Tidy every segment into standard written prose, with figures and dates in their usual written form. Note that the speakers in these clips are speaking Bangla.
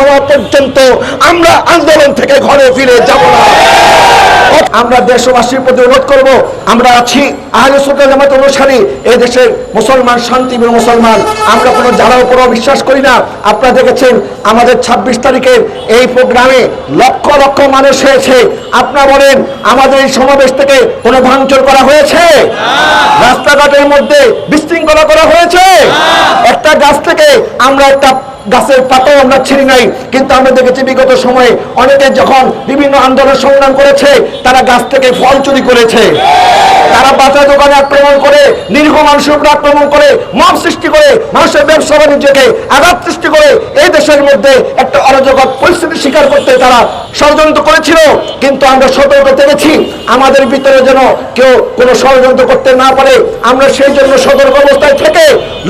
হওয়া পর্যন্ত আমরা আন্দোলন থেকে ঘরে ফিরে যাব না। আমরা দেশবাসীর প্রতি অনুরোধ করব, আমরা আছি আহলে সুন্নাত জামাত অনুসারী, এই দেশের মুসলমান শান্তিপ্রিয় মুসলমান, আমরা কোনো যারা উপর বিশ্বাস করি না। আপনারা দেখেছেন আমাদের 26 তারিখের এই প্রোগ্রামে লক্ষ লক্ষ মানুষ হয়েছে। আপনারা বলেন আমাদের এই সমাবেশ থেকে কোনো ভাঙচুর করা হয়েছে? রাস্তাঘাটের মধ্যে বিশৃঙ্খলা করা হয়েছে? একটা গাছ থেকে আমরা একটা গাছের পাতাও আমরা ছিঁড়ি নাই, কিন্তু আমরা দেখেছি বিগত সময়ে অনেকে যখন বিভিন্ন আন্দোলন সংগ্রাম করেছে তারা গাছ থেকে ফল চুরি করেছে, তারা বাজার দোকানে আক্রমণ করে, নিরীহ মানুষের উপর আক্রমণ করে, মব সৃষ্টি করে, মানুষের ব্যবসা বাণিজ্যকে আঘাত সৃষ্টি করে এই দেশের মধ্যে একটা অরাজকতা পরিস্থিতি স্বীকার করতে তারা ষড়যন্ত্র করেছিল। কিন্তু আমরা সতর্ক থেকেছি আমাদের ভিতরে যেন কেউ কোনো ষড়যন্ত্র করতে না পারে। আমরা সেই জন্য সতর্ক অবস্থায় থেকে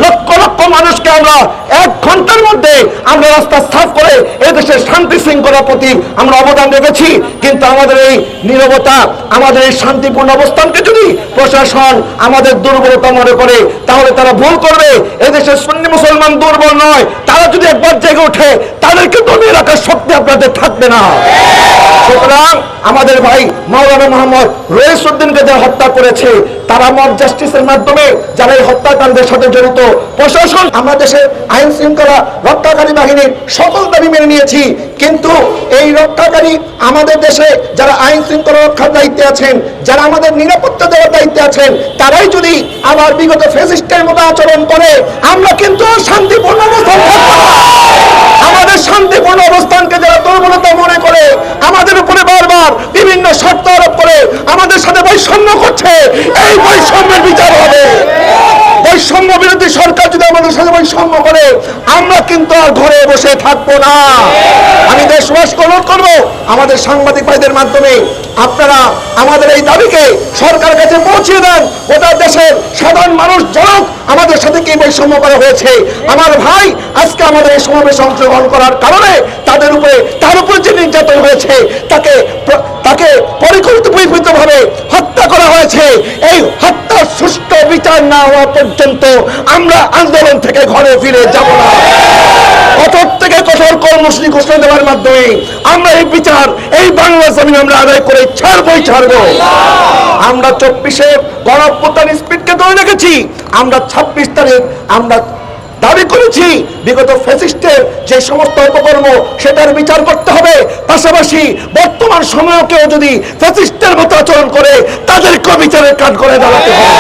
লক্ষ লক্ষ মানুষকে আমরা 1 ঘন্টার মধ্যে আমরা রাস্তা সাফ করে এই দেশের শান্তি শৃঙ্খলার প্রতি আমরা অবদান রেখেছি। কিন্তু আমাদের এই নীরবতা, আমাদের এই শান্তিপূর্ণ অবস্থানকে যদি প্রশাসন আমাদের দুর্বলতা মনে করে তাহলে তারা ভুল করবে। এদেশের সুন্নি মুসলমান দুর্বল নয়, তারা যদি একবার জেগে ওঠে তাদেরকে দমিয়ে রাখার শক্তি আপনাদের থাকবে না। সুতরাং আমাদের ভাই মাওলানা মোহাম্মদ রইসউদ্দিনকে যারা হত্যা করেছে, তারা মব জাস্টিসের মাধ্যমে যারা এই হত্যাকাণ্ডের সাথে জড়িত, প্রশাসন আমরা দেশের আইন শৃঙ্খলা রক্ষাকারী বাহিনীর সকল দাবি মেনে নিয়েছি। কিন্তু এই রক্ষাকারী আমাদের দেশে যারা আইন শৃঙ্খলা রক্ষার দায়িত্বে আছেন, যারা আমাদের নিরাপত্তা দেওয়ার দায়িত্বে আছেন, তারাই যদি আবার বিগত ফ্যাসিস্টের মতো আচরণ করে আমরা কিন্তু শান্তিপূর্ণ অবস্থান থাকবো না। আমাদের শান্তিপূর্ণ অবস্থানকে যারা দুর্বলতা মনে করে, আমাদের উপরে বারবার বিভিন্ন শর্ত আরোপ করে আমাদের সাথে বৈষম্য করছে, এই বৈষম্যের বিচার হবে। বৈষম্য বিরোধী সরকার যদি আমাদের সাথে বৈষম্য করে আমরা কিন্তু আর ঘরে বসে থাকবো না। আমি দেশবাসীকে অনুরোধ করবো আমাদের সাংবাদিক ভাইদের মাধ্যমে আপনারা আমাদের এই দাবিকে সরকারের কাছে পৌঁছে দেন। গোটা দেশের সাধারণ মানুষ জানুক আমাদের সাথে কি বৈষম্য করা হয়েছে। আমার ভাই আজকে আমাদের এই সমাবেশে অংশগ্রহণ করার কারণে তার উপরে যে নির্যাতন হয়েছে তাকে পরিকল্পিতভাবে হত্যা করা হয়েছে। এই হত্যার সুষ্ঠু বিচার না হওয়া পর্যন্ত আমরা আন্দোলন থেকে ঘরে ফিরে যাব না। কঠোর থেকে কঠোর কর্মসূচি ঘোষণা দেওয়ার মাধ্যমে আমরা এই বিচার এই বাংলা জমিন আমরা আদায় করে ছাড়বই ছাড়বো। আমরা 24-এ গণঅভ্যুত্থান স্পিডকে ধরে রেখেছি। আমরা 26 তারিখ আমরা দাবি করেছি বিগত ফ্যাসিস্টের যে সমস্ত অপকর্ম সেটার বিচার করতে হবে। পাশাপাশি বর্তমান সময়কেও যদি ফ্যাসিস্টের মতো আচরণ করে তাদেরকেও বিচারের কাঠ করে দাঁড়াতে হবে।